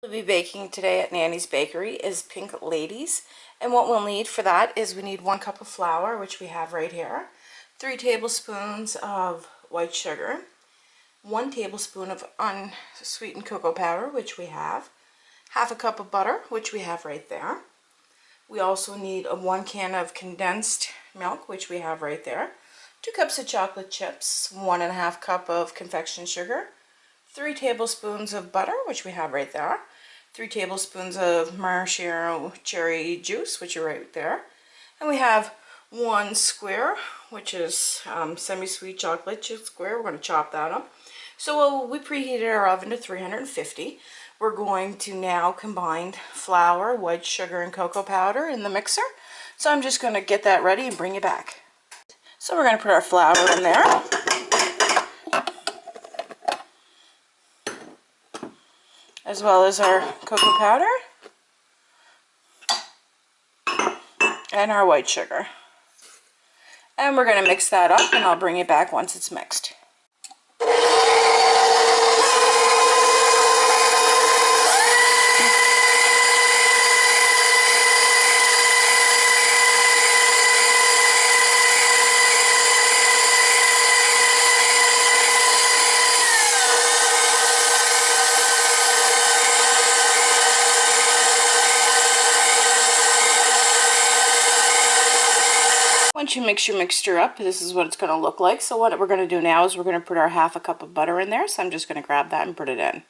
We'll be baking today at Nanny's Bakery is Pink Ladies, and what we'll need for that is we need 1 cup of flour, which we have right here, 3 tablespoons of white sugar, 1 tablespoon of unsweetened cocoa powder, which we have, half a cup of butter, which we have right there. We also need 1 can of condensed milk, which we have right there, 2 cups of chocolate chips, 1.5 cup of confection sugar, 3 tablespoons of butter, which we have right there, 3 tablespoons of maraschino cherry juice, which are right there, and we have 1 square, which is semi-sweet chocolate chip square. We're going to chop that up. So we preheated our oven to 350. We're going to now combine flour, white sugar, and cocoa powder in the mixer. So I'm just going to get that ready and bring you back. So we're going to put our flour in there. As well as our cocoa powder and our white sugar. And we're going to mix that up, and I'll bring it back once it's mixed. Once you mix your mixture up, this is what it's going to look like. So what we're going to do now is we're going to put our half a cup of butter in there. So I'm just going to grab that and put it in.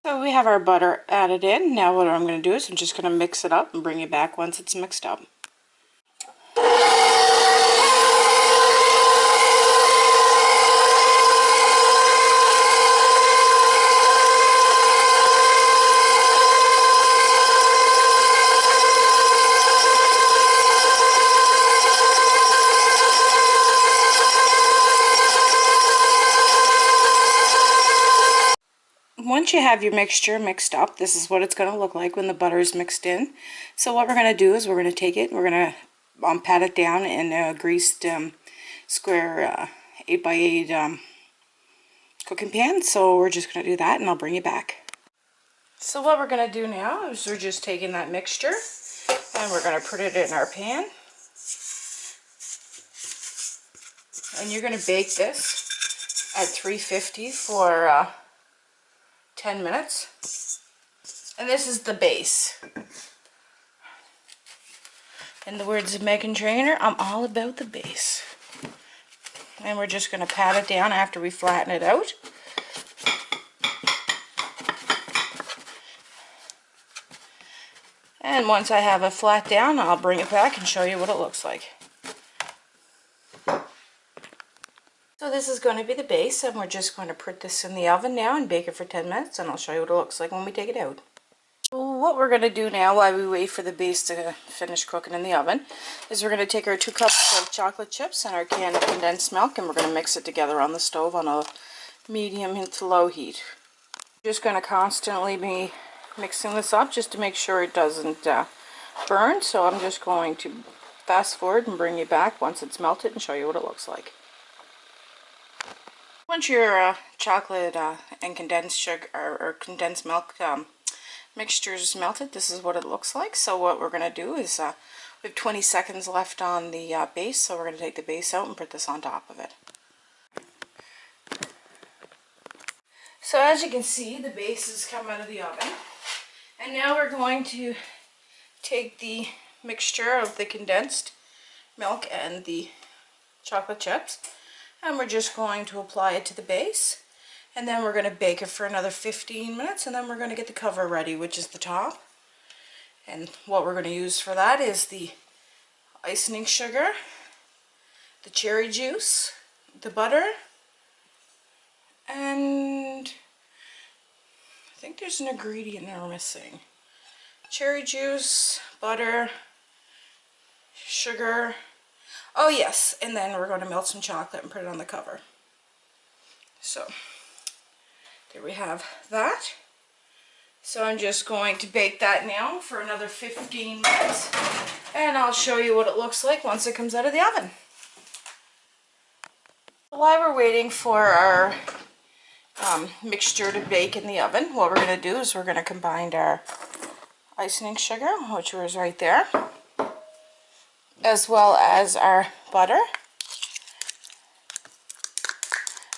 So we have our butter added in. Now what I'm going to do is I'm just going to mix it up and bring it back once it's mixed up. Once you have your mixture mixed up, this is what it's going to look like when the butter is mixed in. So what we're going to do is we're going to take it and we're going to pat it down in a greased square 8x8 cooking pan. So we're just going to do that, and I'll bring you back. So what we're going to do now is we're just taking that mixture and we're going to put it in our pan. And you're going to bake this at 350 for 10 minutes, and this is the base. In the words of Megan Trainor, I'm all about the base. And we're just going to pat it down after we flatten it out. And once I have it flat down, I'll bring it back and show you what it looks like. So this is going to be the base, and we're just going to put this in the oven now and bake it for 10 minutes, and I'll show you what it looks like when we take it out. So what we're going to do now while we wait for the base to finish cooking in the oven is we're going to take our 2 cups of chocolate chips and our can of condensed milk, and we're going to mix it together on the stove on a medium to low heat. Just going to constantly be mixing this up just to make sure it doesn't burn. So I'm just going to fast forward and bring you back once it's melted and show you what it looks like. Once your chocolate and condensed sugar or condensed milk mixture is melted, this is what it looks like. So what we're going to do is we have 20 seconds left on the base, so we're going to take the base out and put this on top of it. So as you can see, the base has come out of the oven, and now we're going to take the mixture of the condensed milk and the chocolate chips, and we're just going to apply it to the base, and then we're going to bake it for another 15 minutes, and then we're going to get the cover ready, which is the top. And what we're going to use for that is the icing sugar, the cherry juice, the butter, and I think there's an ingredient we're missing. Cherry juice, butter, sugar. Oh yes, and then we're going to melt some chocolate and put it on the cover. So there we have that. So I'm just going to bake that now for another 15 minutes, and I'll show you what it looks like once it comes out of the oven. While we're waiting for our mixture to bake in the oven. What we're going to do is we're going to combine our icing sugar, which was right there, as well as our butter.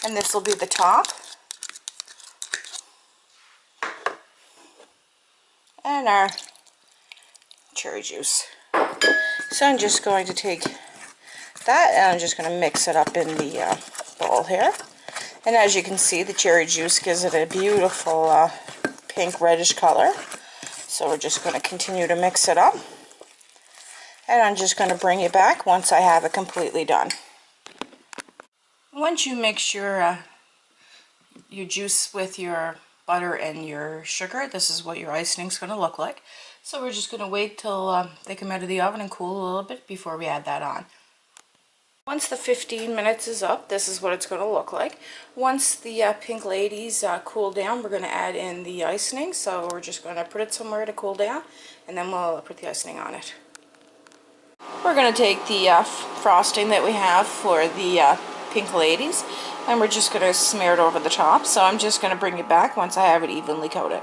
And this will be the top. And our cherry juice. So I'm just going to take that and I'm just going to mix it up in the bowl here. And as you can see, the cherry juice gives it a beautiful pink reddish color. So we're just going to continue to mix it up. And I'm just going to bring it back once I have it completely done. Once you mix your juice with your butter and your sugar, this is what your icing is going to look like. So we're just going to wait till they come out of the oven and cool a little bit before we add that on. Once the 15 minutes is up, this is what it's going to look like. Once the pink ladies cool down, we're going to add in the icing. So we're just going to put it somewhere to cool down, and then we'll put the icing on it. We're going to take the frosting that we have for the pink ladies, and we're just going to smear it over the top. So I'm just going to bring it back once I have it evenly coated.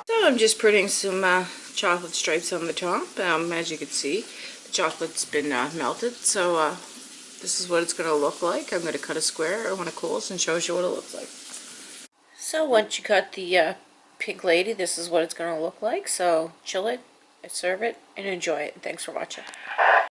So I'm just putting some chocolate stripes on the top. As you can see, the chocolate's been melted. So this is what it's going to look like. I'm going to cut a square when it cools and shows you what it looks like. So once you cut the pink lady, this is what it's going to look like. So chill it, serve it, and enjoy it. Thanks for watching.